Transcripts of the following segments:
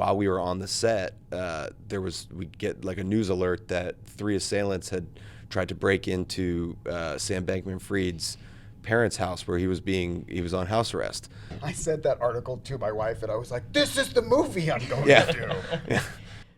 while we were on the set, we'd get like a news alert that 3 assailants had tried to break into Sam Bankman-Fried's parents' house where he was on house arrest. I sent that article to my wife, and I was like, "This is the movie I'm going to do." Yeah.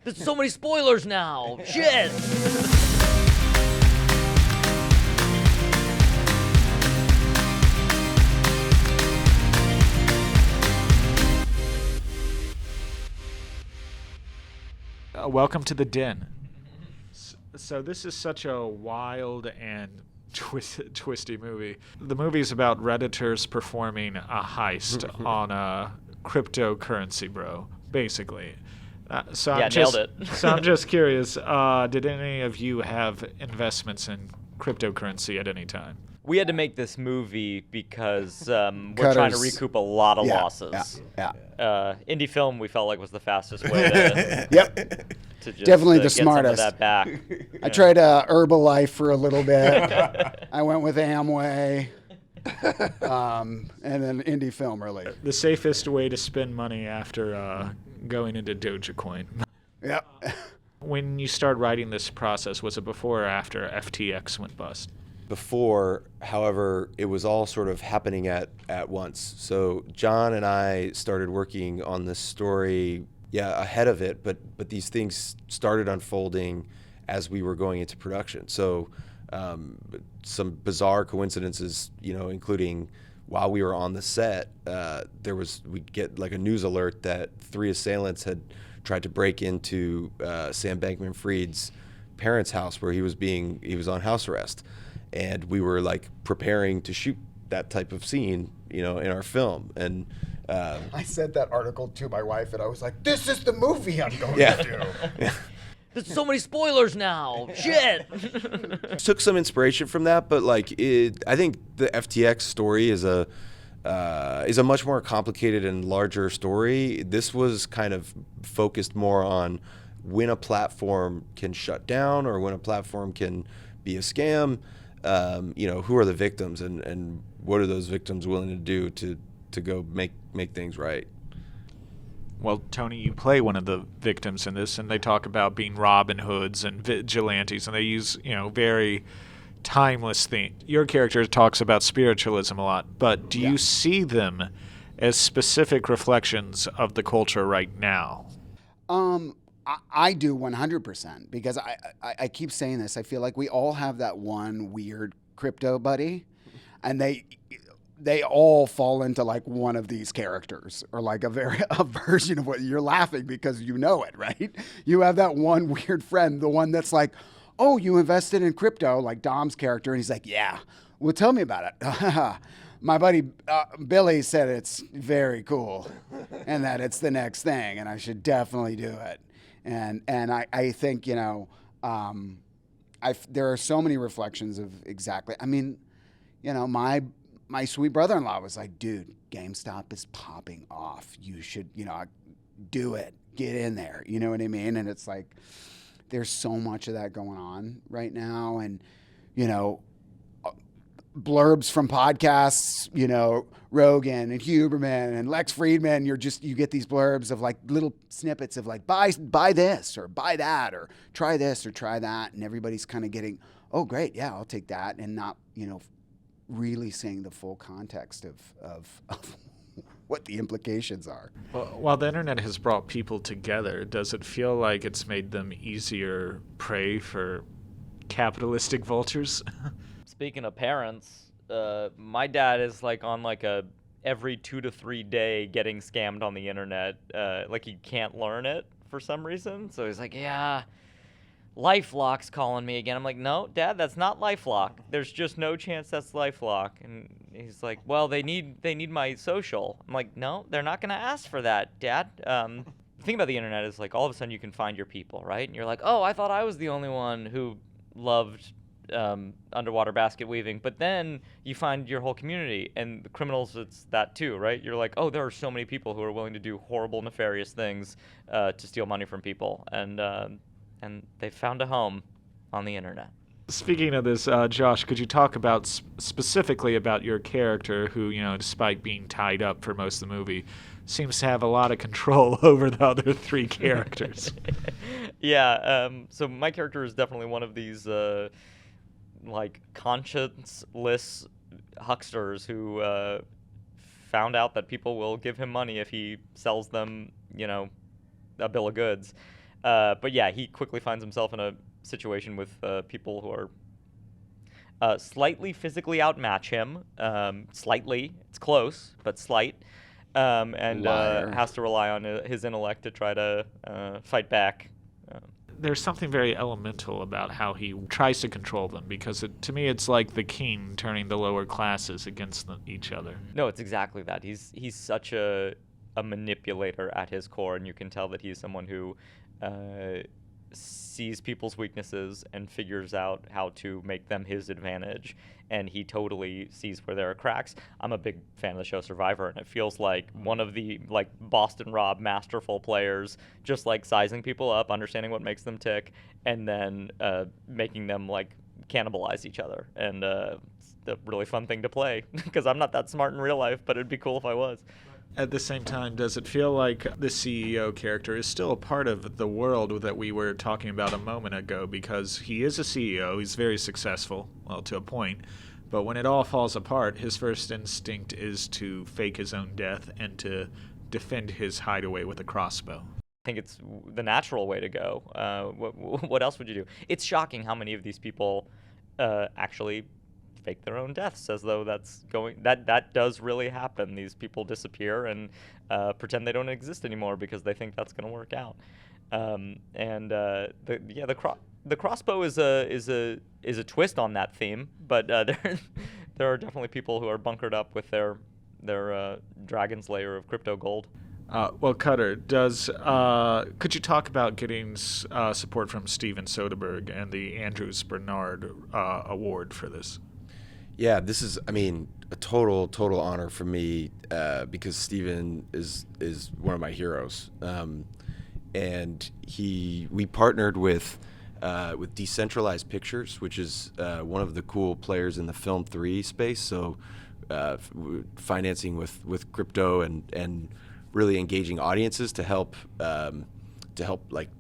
There's so many spoilers now. Shit. Welcome to the Den. So this is such a wild and twisty movie. The movie's about Redditors performing a heist on a cryptocurrency, bro, basically. Nailed it. So I'm just curious, did any of you have investments in cryptocurrency at any time? We had to make this movie because we're trying to recoup a lot of losses. Yeah. Indie film, we felt like, was the fastest way to, Yep. to just, Definitely the get smartest. some of that back. I tried Herbalife for a little bit. I went with Amway. And then indie film, really. The safest way to spend money after going into Dogecoin. Yep. When you started writing this process, was it before or after FTX went bust? Before, however, it was all sort of happening at once. So John and I started working on this story, ahead of it, but these things started unfolding as we were going into production. So some bizarre coincidences, including while we were on the set, we'd get like a news alert that 3 assailants had tried to break into Sam Bankman-Fried's parents' house where he was on house arrest. And we were like preparing to shoot that type of scene, in our film. And I sent that article to my wife, and I was like, "This is the movie I'm going to do." There's so many spoilers now. Shit. Took some inspiration from that, but I think the FTX story is a much more complicated and larger story. This was kind of focused more on when a platform can shut down or when a platform can be a scam. Who are the victims and what are those victims willing to do to go make things right? Well, Tony, you play one of the victims in this, and they talk about being Robin Hoods and vigilantes, and they use, very timeless theme. Your character talks about spiritualism a lot, but do you see them as specific reflections of the culture right now? I do 100%, because I keep saying this. I feel like we all have that one weird crypto buddy, and they all fall into like one of these characters, or like a version of what you're laughing because you know it, right? You have that one weird friend, the one that's like, "Oh, you invested in crypto," like Dom's character, and he's like, "Yeah, well, tell me about it." My buddy Billy said it's very cool and that it's the next thing and I should definitely do it. And I think, there are so many reflections of exactly, my sweet brother-in-law was like, "Dude, GameStop is popping off. You should, do it. Get in there." You know what I mean? And it's like, there's so much of that going on right now. And, blurbs from podcasts, Rogan and Huberman and Lex Friedman, you get these blurbs of like little snippets of like, buy this or buy that or try this or try that. And everybody's kind of getting, "Oh, great. Yeah, I'll take that." And not, really seeing the full context of what the implications are. Well, while the internet has brought people together, does it feel like it's made them easier prey for capitalistic vultures? Speaking of parents, my dad is like on like a every 2 to 3 day getting scammed on the internet. Like he can't learn it for some reason. So he's like, "Yeah, LifeLock's calling me again." I'm like, "No, Dad, that's not LifeLock. There's just no chance that's LifeLock." And he's like, "Well, they need my social." I'm like, "No, they're not gonna ask for that, Dad." The thing about the internet is like all of a sudden you can find your people, right? And you're like, "Oh, I thought I was the only one who loved underwater basket weaving," but then you find your whole community, and the criminals, it's that too, right? You're like, "Oh, there are so many people who are willing to do horrible, nefarious things to steal money from people," and they found a home on the internet. Speaking of this, Josh, could you talk about specifically about your character who, despite being tied up for most of the movie, seems to have a lot of control over the other three characters? Yeah, so my character is definitely one of these, conscienceless hucksters who found out that people will give him money if he sells them, a bill of goods. But yeah, he quickly finds himself in a situation with people who are slightly physically outmatch him. Slightly, it's close, but slight. And has to rely on his intellect to try to fight back. There's something very elemental about how he tries to control them, because to me it's like the king turning the lower classes against each other. No, it's exactly that. He's such a manipulator at his core, and you can tell that he's someone who sees people's weaknesses and figures out how to make them his advantage, and he totally sees where there are cracks. I'm a big fan of the show Survivor, and it feels like one of the Boston Rob masterful players, just sizing people up, understanding what makes them tick, and then making them cannibalize each other. And it's a really fun thing to play because I'm not that smart in real life, but it'd be cool if I was. At the same time, does it feel like the CEO character is still a part of the world that we were talking about a moment ago? Because he is a CEO, he's very successful, well, to a point, but when it all falls apart, his first instinct is to fake his own death and to defend his hideaway with a crossbow. I think it's the natural way to go. What else would you do? It's shocking how many of these people actually fake their own deaths, as though that does really happen. These people disappear and pretend they don't exist anymore because they think that's going to work out. The crossbow is a twist on that theme, but there are definitely people who are bunkered up with their dragon's layer of crypto gold. Well, Cutter, could you talk about getting support from Steven Soderbergh and the Andrews Bernard Award for this? Yeah, this is, a total honor for me because Steven is one of my heroes, and we partnered with Decentralized Pictures, which is one of the cool players in the film 3 space. So financing with crypto and really engaging audiences to help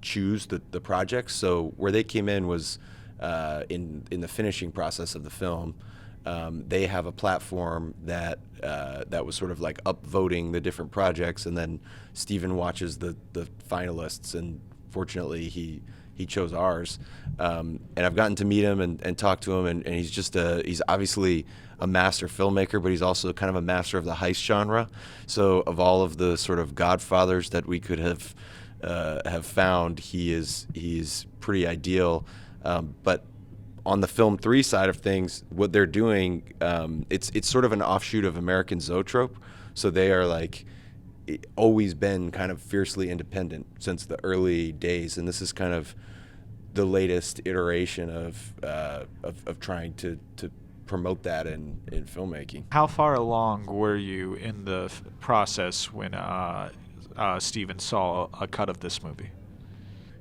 choose the projects. So where they came in was in the finishing process of the film. They have a platform that was sort of upvoting the different projects, and then Steven watches the finalists, and fortunately he chose ours. And I've gotten to meet him and talk to him, and he's he's obviously a master filmmaker, but he's also kind of a master of the heist genre. So of all of the sort of godfathers that we could have found, he's pretty ideal. But on the film 3 side of things, what they're doing, it's sort of an offshoot of American Zoetrope. So they are always been kind of fiercely independent since the early days, and this is kind of the latest iteration of trying to promote that in filmmaking. How far along were you in the process when Steven saw a cut of this movie?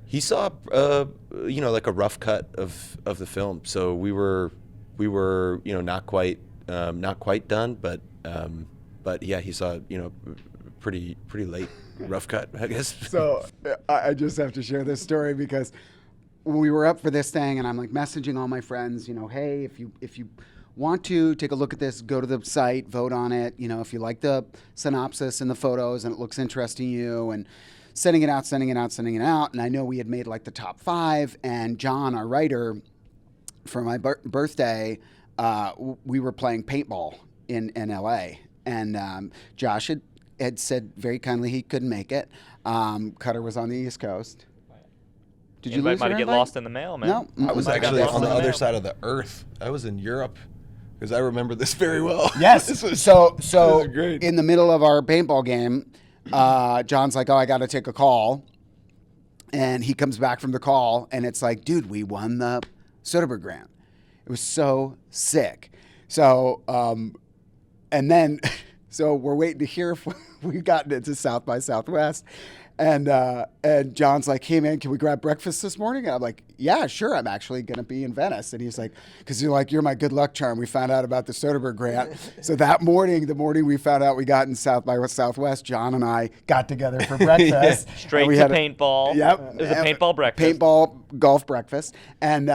He saw, a rough cut of the film. So we were, not quite done, but yeah, he saw, pretty late rough cut, I guess. So I just have to share this story because we were up for this thing, and I'm messaging all my friends, hey, if you want to take a look at this, go to the site, vote on it. If you like the synopsis and the photos and it looks interesting to you, and sending it out. And I know we had made the top 5, and John, our writer, for my birthday, we were playing paintball in LA, and Josh had said very kindly he couldn't make it. Cutter was on the East Coast. Did you lose might your get invite? lost in the mail, man. No, I was actually on the other side of the earth. I was in Europe, because I remember this very well. Yes. So this was great. In the middle of our paintball game, John's like, oh, I got to take a call. And he comes back from the call, and it's dude, we won the Soderbergh grant. It was so sick. So, and then, so we're waiting to hear if we've gotten into South by Southwest. And John's like, hey man, can we grab breakfast this morning? And I'm like, yeah, sure. I'm actually gonna be in Venice. And he's like, because you're my good luck charm. We found out about the Soderbergh grant. So that morning, the morning we found out we got in South by Southwest, John and I got together for breakfast. Straight we to had paintball. Yep. It was a paintball breakfast. Paintball golf breakfast. And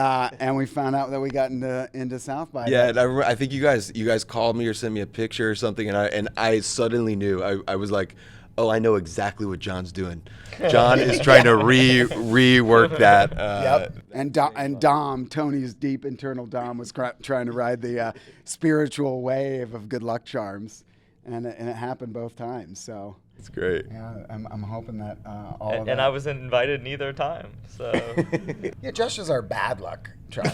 we found out that we got into South by. Yeah, and I think you guys called me or sent me a picture or something, and I suddenly knew. I was like, oh, I know exactly what John's doing. John is trying to rework that. Yep. And Dom, Tony's deep internal Dom, was trying to ride the spiritual wave of good luck charms, and it happened both times. So it's great. yeah, I'm hoping that all of that. And I wasn't invited neither time. So Yeah, Josh is our bad luck charm.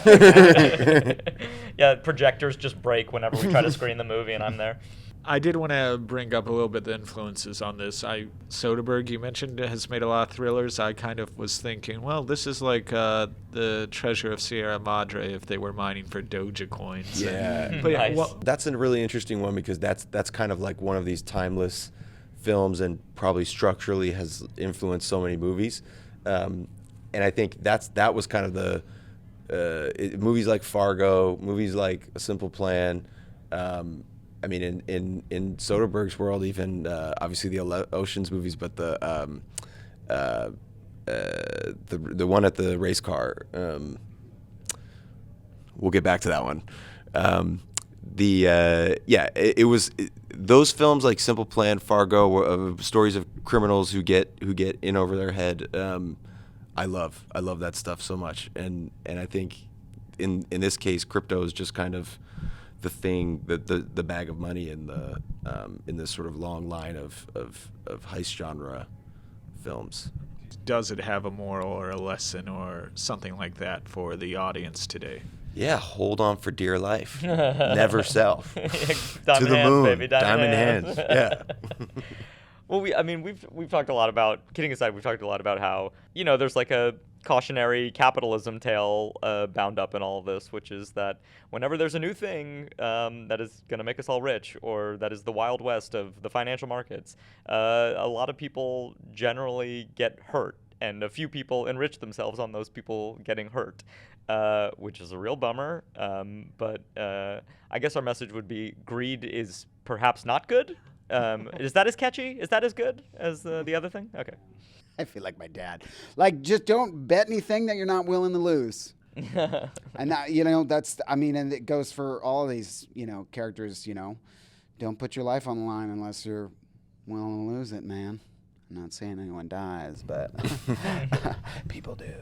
yeah, projectors just break whenever we try to screen the movie, and I'm there. I did want to bring up a little bit the influences on this. Soderbergh, you mentioned, has made a lot of thrillers. I kind of was thinking, well, this is like the Treasure of Sierra Madre if they were mining for Doja coins. Yeah. But Nice. well, That's a really interesting one because that's kind of like one of these timeless films and probably structurally has influenced so many movies. And I think that was kind of the movies like Fargo, movies like A Simple Plan. I mean, in Soderbergh's world, even obviously the Ocean's movies, but the one at the race car. We'll get back to that one. It was those films like Simple Plan, Fargo, were, stories of criminals who get in over their head. I love that stuff so much, and I think in this case, crypto is just kind of the thing, the bag of money in this sort of long line of heist genre films. does it have a moral or a lesson or something like that for the audience today? Yeah, hold on for dear life. Never sell. Diamond To the hands, moon. baby. Diamond hands. Yeah. Well, we've talked a lot about, kidding aside, we've talked a lot about how, there's like a cautionary capitalism tale bound up in all of this, which is that whenever there's a new thing that is going to make us all rich, or that is the Wild West of the financial markets, a lot of people generally get hurt, and a few people enrich themselves on those people getting hurt, which is a real bummer. But I guess our message would be greed is perhaps not good. Is that as catchy? Is that as good as the other thing? Okay. I feel like my dad. Like, just don't bet anything that you're not willing to lose. And that, and it goes for all of these, characters, don't put your life on the line unless you're willing to lose it, man. I'm not saying anyone dies, but people do.